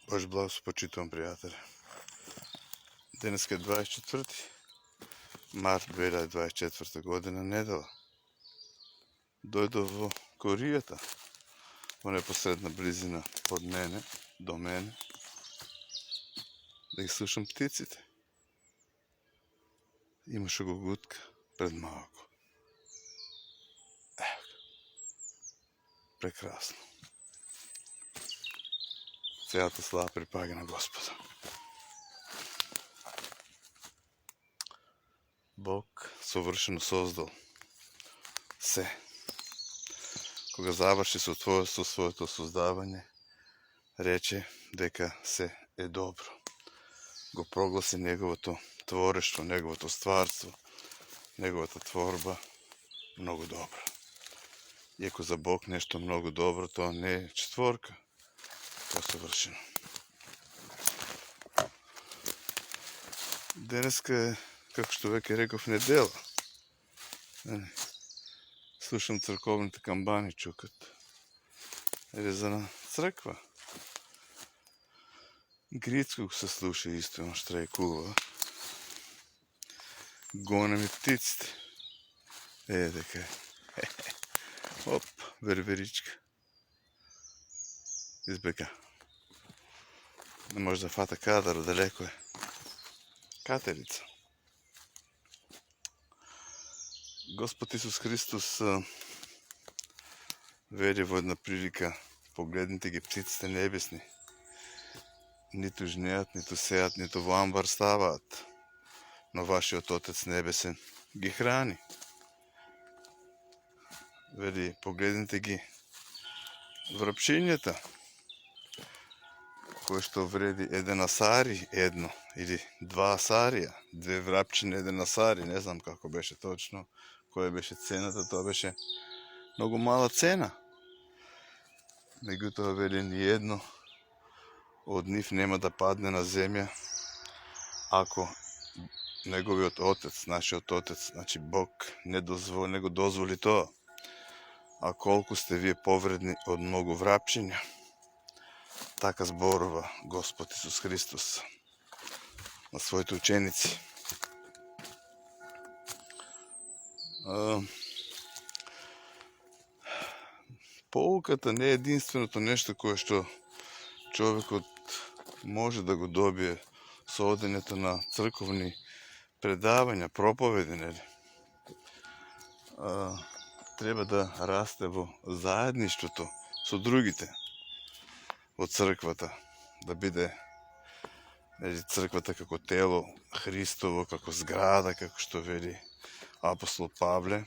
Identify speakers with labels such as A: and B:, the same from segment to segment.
A: Bož blago se počitvom, prijatelje. Danas je 24. mart 2024. godina, nedela. Dojdo v Korijata, v neposredna blizina pod mene, do mene, da ih slušam pticite. Imaš gutka pred malko. Evo ga. Prekrasno. Цялата слава припага на Господа. Бог съвършено создал се. Кога завърши со своето создаване, рече дека се е добро. Го прогласи неговото творещо, неговото стварство, неговата творба много добра. И ако за Бог нещо много добро, то не е четворка. Това е съвършено. Денеска е, како човек е реков, недела. Слушам църковните камбани чукат. Реза на църква. Грицкog се слуша исто, on štrajkува. Гоне ми птиците. Така е. Оп, верверичка. Избега. Не може да фата кадър, далеко е. Катерица. Господ Исус Христос вери во една прилика. Погледнете ги птиците небесни. Нито жнеят, нито сеят, нито во амбар ставаат. Но вашиот Отец Небесен ги храни. Вели, погледнете ги врапшињата, кој што вреди еден асари, едно или два асарија, две врапчине, еден асари, не знам како беше точно, која беше цената, тоа беше многу мала цена. Меѓутоа вели, ни едно од нив нема да падне на земја ако неговиот Отец, нашиот Отец, значи Бог, не го дозволи тоа. А колку сте вие повредни од многу врапчиња, така зборува Господ Исус Христос на своите ученици. Поуката не е единственото нешто кое што човекот може да го добие со одењето на црковни предавања, проповеди, нели? Треба да расте во заедништвото со другите, во црквата, да биде црквата како тело Христово, како зграда, како што вели апостол Павле,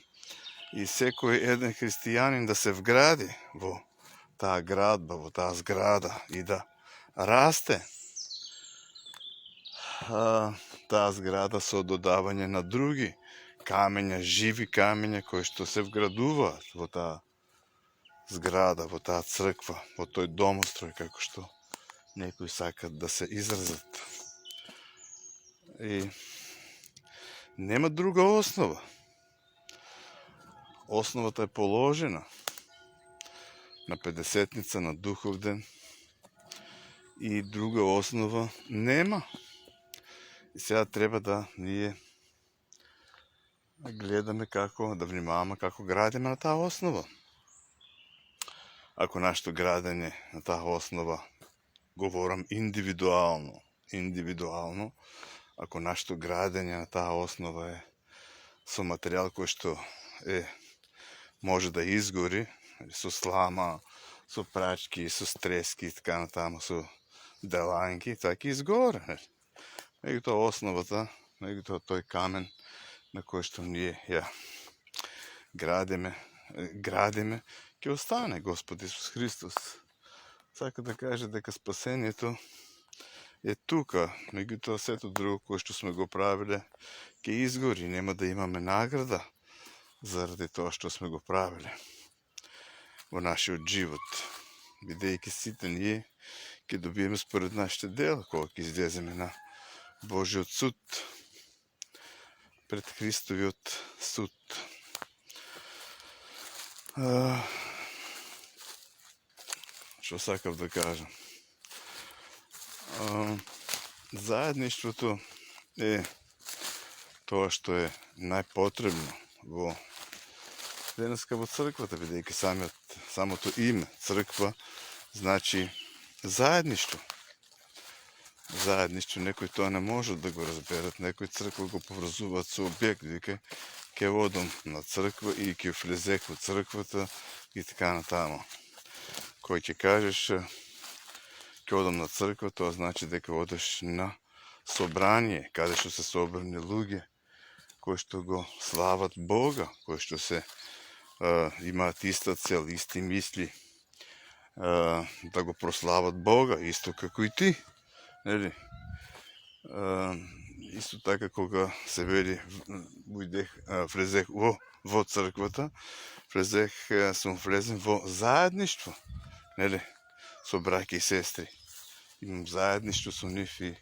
A: и секој еден христијанин да се вгради во таа градба, во таа зграда и да расте таа зграда со додавање на други камења, живи камења кои што се вградуваат во таа зграда, во таа црква, во тој домострој, како што некои сакат да се изразат. И нема друга основа. Основата е положена на Педесетница, на Духов ден, и друга основа нема. И сега треба да ние гледаме како, да внимаваме како градиме на таа основа. Ако нашето градење на таа основа, говорам индивидуално, ако нашето градење на таа основа е со материјал кој што може да изгори, со слама, со прачки, со стрески и така натаму, со деланки, така изгоре. Меѓутоа основата, меѓутоа тој камен на кој што ние ја градиме, ќе остане Господ Исус Христос. Сака да каже дека спасението е тука, меѓутоа сето друго кое што сме го правиле ќе изгори, нема да имаме награда заради тоа што сме го правиле во нашиот живот, бидејќи сите ние ќе добиеме според нашите дела кога ќе излеземе на Божиот суд, пред Христовиот суд. Што сакав да кажам? Заедништвото е тоа што е најпотребно денеска во црквата, бидејќи самото име црква значи заедништво. Заедништво, некои тоа не можат да го разберат, некои црква го поврзуваат со објект, вика ќе одам на црква и ќе влезех во црквата и така натаму. Кој ќе кажеш ќе одам на црква, тоа значи дека одеш на собрание, каде што се собрани луѓе кои што го слават Бога, кои што се имаат иста цел, исти мисли, да го прослават Бога, исто како и ти. Нели? Исто така кога се вели влезех во црквата, сум влезен во заедништво, нели? Со браќа и сестри. Имам заедништво со нив и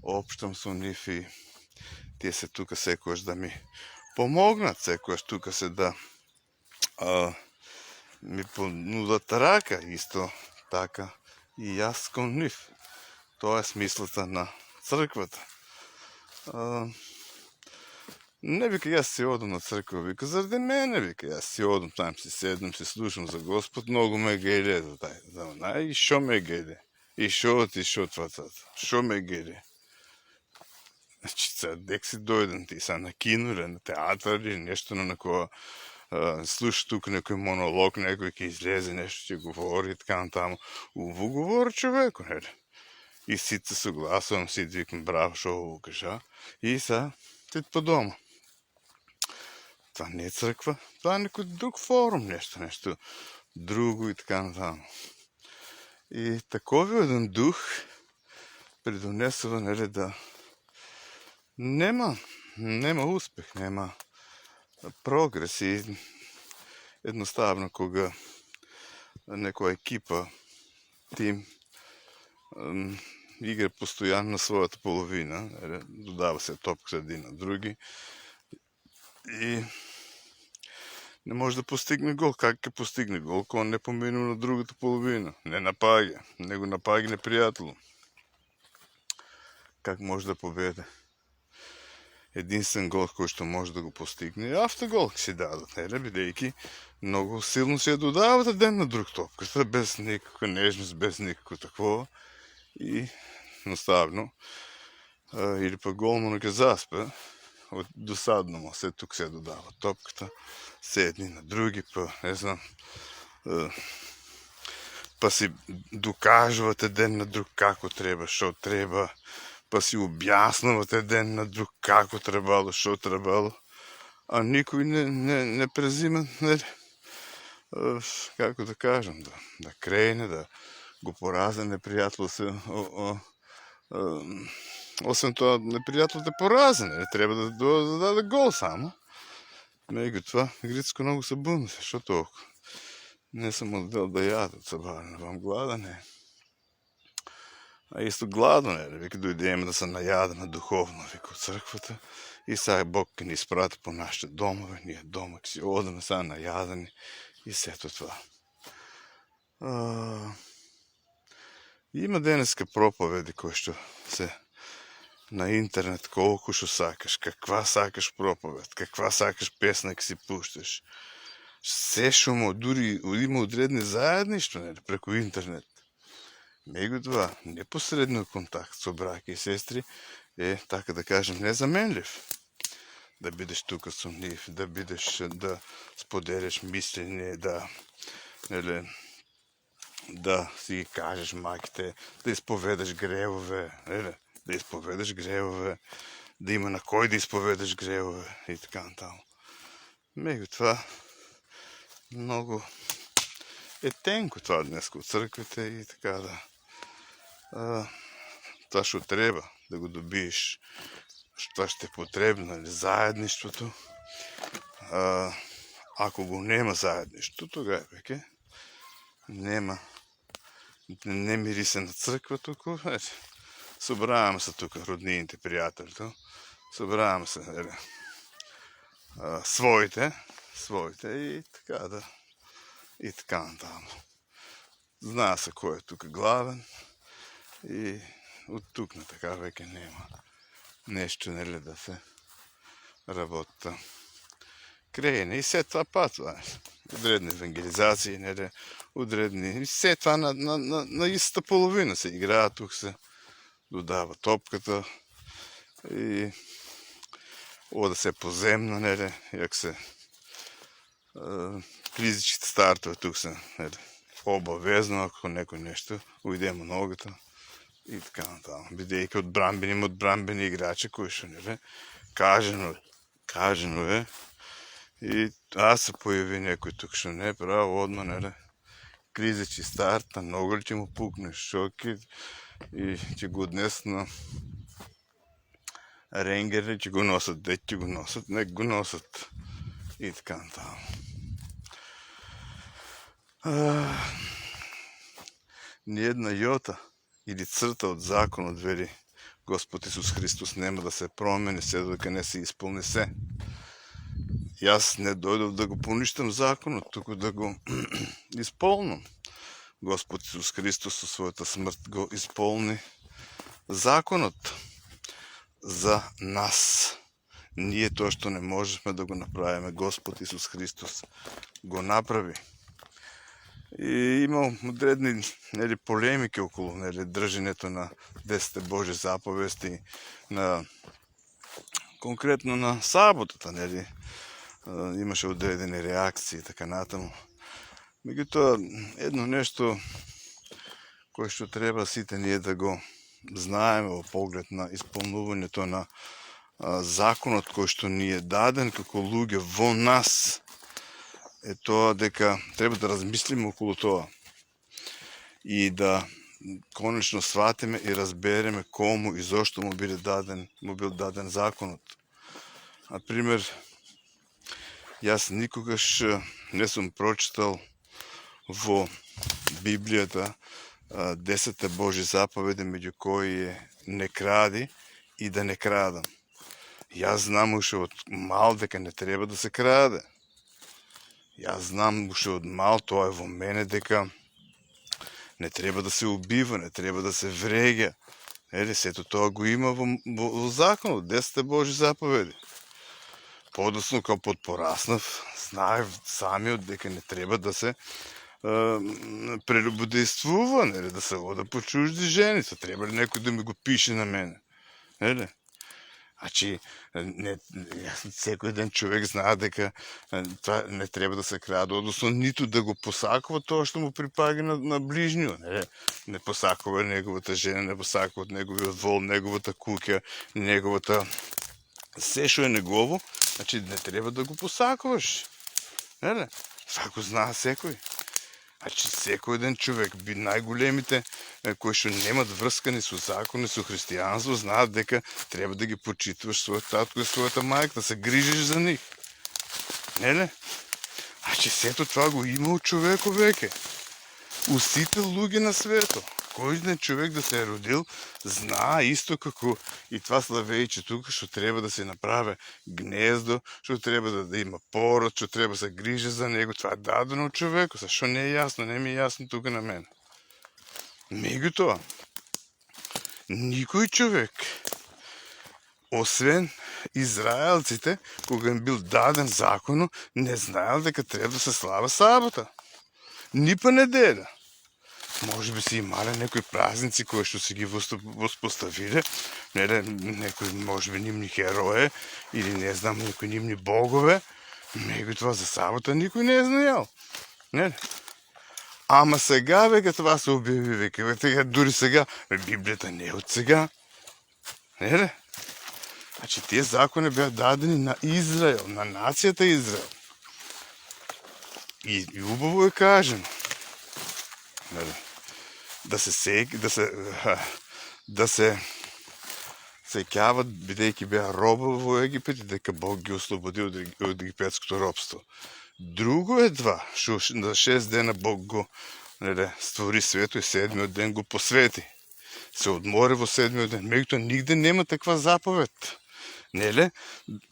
A: општам со нив и тие се тука секојаш да ми помогнат, секојаш тука се да ми понудат рака, исто така и јас кон нив. Тоа е смислата на црквата. Не вика јас си одам на црква, вика заради мене, вика јас си одам там, си седнам, си слушам за Господ, многу ме гејде за тај. И шо ме гејде? И шо това? Шо ме гејде? Значи, дек си дојден ти са на кино или на театар или нешто на некоја слушаш тука некој монолог, некој ќе излезе, нешто ќе говори и така натаму. Уво говори човеко, нели? И сите се согласувам, сите викам браво, шо ово кажа. И са, тит по дома. Това не е црква, това е некој друг форум, нешто друго и така натаму. И такови еден дух придонесува, нели, да нема успех, нема прогрес и едноставно кога некоја екипа, тим, игра постојано на својата половина, додава се топка един на други и не може да постигне гол. Как ќе постигне гол, кога не помину на другата половина? Не напаѓа, него напаѓа непријателно. Как може да победе? Единствен гол кој што може да го постигне е автогол ќе си дадат, нели, бидејќи многу силно се ја додават еден на друг топката, без никаква нежност, без никакво такво. И наставно или па голмано ќе заспе, досадно му се тук се додава топката, се едни на други, па не знам, па си докажуват еден на друг како треба, шо треба, па си објаснуват еден на друг како требало, шо требало, а никој не презима, нели, како да кажам, да крене, да го порази непријател се, освен тоа непријателот е поразен, треба да даде гол само. Меѓутоа, Грицко многу се бунеше, шо толку? Не сум одел да јадам цабарно, вам гладен е. А исто гладен е, вика дојдеме да се најадеме духовно, вика од црквата и сега Бог ќе ни испрати по нашите домове, ние дома ќе си одеме сега најадени и сето тоа. Има денеска проповеди кои што се на интернет колку што сакаш, каква сакаш проповед, каква сакаш песна ќе си пушташ. Се што му дури има одредни заедништво, нели, преку интернет. Меѓутоа, непосредно контакт со браќа и сестри е, така да кажем, незаменлив. Да бидеш тука со нив, да бидеш, да споделиш мислење, да си кажеш мајките, да исповедаш гревове, да исповедаш гревове, да има на кој да исповедаш гревове и така натаму. Меѓутоа, многу е тенко тоа днеска од црквите и така да. Тоа што треба да го добиеш, што ще е потребно, заедништвото. Ако го нема заедништвото, тогава веќе нема, не мирисе на црква туку, собраваме се тука роднините, пријателите, собраваме се своите и така да, и така натаму. Знае се кој е тука главен и от тук на така веќе нема нещо, нели, да се работа. Крене и се това патва. Одредни евангелизации, нели, одредни. И се това на истата половина се играе, тук се додава топката и ода се поземно, нели, як се клизичките стартове тук се, нели, обавезно, ако некој нещо уйде му ногата и така натаму. Бидејќи одбранбени играчи кои што, нели, кажено е и се појави некој тук што не право одма, нели, клизичи старта, много ли ќе му пукне шоки и ќе го однесат на ренгери, ќе го носат, ќе го носат, не го носат и така натаму. Ниедна јота или црта од законот, вели Господ Исус Христос, нема да се промени се додека не се исполни се. Јас не дојдов да го поништам законот, туку да го исполнам. Господ Исус Христос со својата смрт го исполни законот за нас. Ние тоа што не можеме да го направиме, Господ Исус Христос го направи. И имал одредни, нели, полемики околу, нели, држењето на 10 Божи заповести, на конкретно на саботата, нели. Имаше одредени реакции и така натаму. Меѓутоа, едно нешто кое што треба сите ние да го знаеме во поглед на исполнувањето на законот кој што ни е даден како луѓе во нас, е тоа дека треба да размислиме околу тоа и да конечно сватиме и разбереме кому и зошто му бил даден законот. Например, јас никогаш не сум прочитал во Библијата 10 Божи заповеди, меѓу кои е не кради и да не крадам. Јас знам уште од мал дека не треба да се краде. Јас знам уште од мал, тоа е во мене, дека не треба да се убива, не треба да се вреѓа. Сето тоа го има во законот, 10 Божи заповеди. Подоцно, као подпораснав, знаев самиот дека не треба да се прелюбодејствува, нели, да се ода по чужди жени. Треба ли некој да ми го пише на мене? Нели? Значи, секој ден човек знае дека това не треба да се краде, односно ниту да го посакува тоа што му припаѓа на ближниот. Не посакува неговата жена, не посакува неговиот вол, неговата куќа, неговата се што е негово, значи не треба да го посакуваш. Нели? Това го знае секој. Значи, секој ден човек, најголемите кои што немат врска ни со закон, ни со христијанство, знаат дека треба да ги почитуваш својот татко и својата мајка, да се грижиш за нив. Нели? Значи, сето това го има у човекот веќе. У сите луѓе на светот. Кој ден човек да се е родил, знае исто како и това славејче тука, што треба да се направи гнездо, што треба да има пород, што треба да се грижи за него. Това е дадено од човекот. Зашо не е јасно? Не ми е јасно тука на мене. Меѓутоа, никој човек, освен израелците, кога им бил даден законот, не знаел дека треба да се слава сабота. Ни па неделя. Може би си имале некои празници кои што си ги воспоставиле, некои може би нивни херои или не знам, некои нивни богове, меѓутоа за сабота никој не е знаел. Ама сега веќе това се објави веќе, дури сега, Библијата не е од сега. Значи тие закони беа дадени на Израел, на нацијата Израел. И убаво е кажено. Да се сеќават, бидејќи беа робови во Египет и дека Бог ги ослободи од египетското робство. Друго е това, што на 6 дена Бог го створи свето и 7-миот ден го посвети. Се одмори во 7-миот ден. Меѓутоа нигде нема таква заповед. Неле?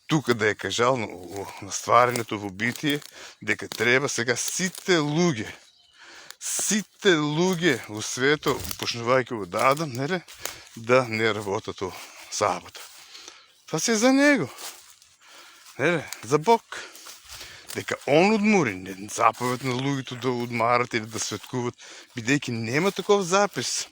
A: Тука да е кажал на стварането во Битие, дека треба сега сите луѓе во свето, почнувајќи од Адам, да не работят у сабота. Това си е за него. За Бог. Дека он одмори, не заповед на луѓето да одмарат или да светкуват, бидејќи нема таков запис.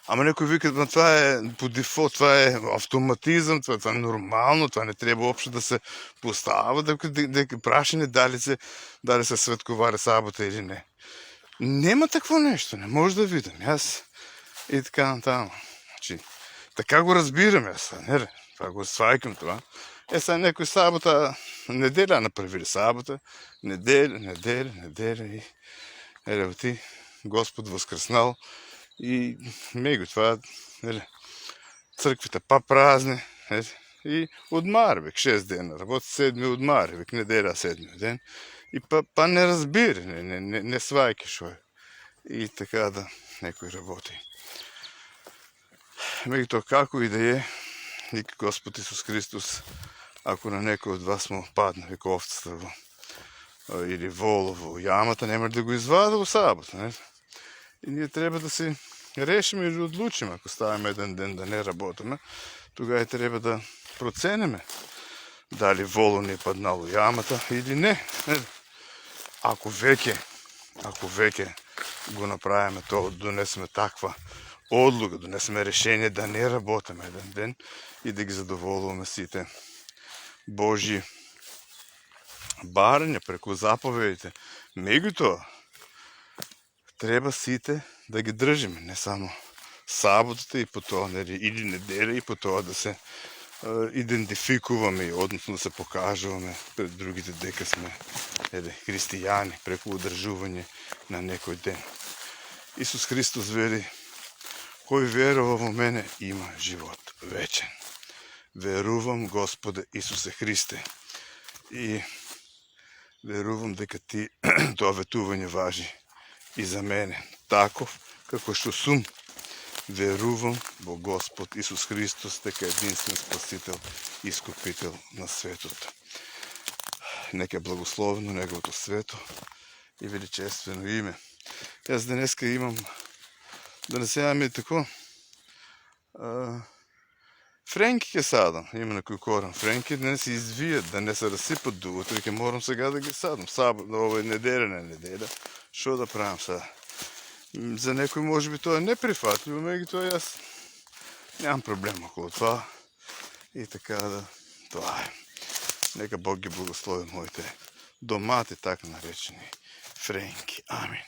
A: Ама некои викат, това е по дефолт, това е автоматизъм, това е нормално, това не трябва общо да се поставя, дека прашене дали се светковари сабота или не. Нема такво нещо, не може да видим. Аз и така натам. Значи, така го разбирам аз, това го свайкам това. Сега некои сабота, неделя направили сабота, неделя и ерева Господ възкръснал и мега това, църквите празни и одмарвик, 6 дена работи, 7 одмарвик, неделя 7 ден и па не разбира, не свайки шо и така да некои работи. Мега то како и да е, вика Господ Исус Христос, ако на некој од вас му падна вика овцата или волово ямата, нема да го извада во сабота. И ние треба да се решиме и да одлучиме, ако ставаме еден ден да не работиме, тогава треба да процениме дали воло ни е паднало ямата или не. Ако веќе го направиме тоа, донесеме таква одлука, донесеме решение да не работиме еден ден и да ги задоволуваме сите Божи барања преку заповедите. Меѓутоа, треба сите да ги држиме, не само саботата и по тоа, или неделя и по тоа да се идентификуваме, односно да се покажуваме пред другите дека сме христијани преку одржување на некој ден. Исус Христос вели, кој верува во мене има живот вечен. Верувам Господе Исусе Христе и верувам дека тоа ветување важи и за мене. Таков како што сум, верувам во Господ Исус Христос дека е единствен Спасител и Искупител на светот. Нека е благословено Неговото свето и величествено име. Јас денеска имам, да не се јаме тако, френки ќе садам, има некој корен френки, да не се извијат, да не се разсипат до утре, ќе морам сега да ги садам. Ова е неделя, шо да правам сега? За некој може би тоа е неприфатливо, меѓутоа јас нямам проблем околу това и така да, това е. Нека Бог ги благослови моите домати, така наречени френки. Амин.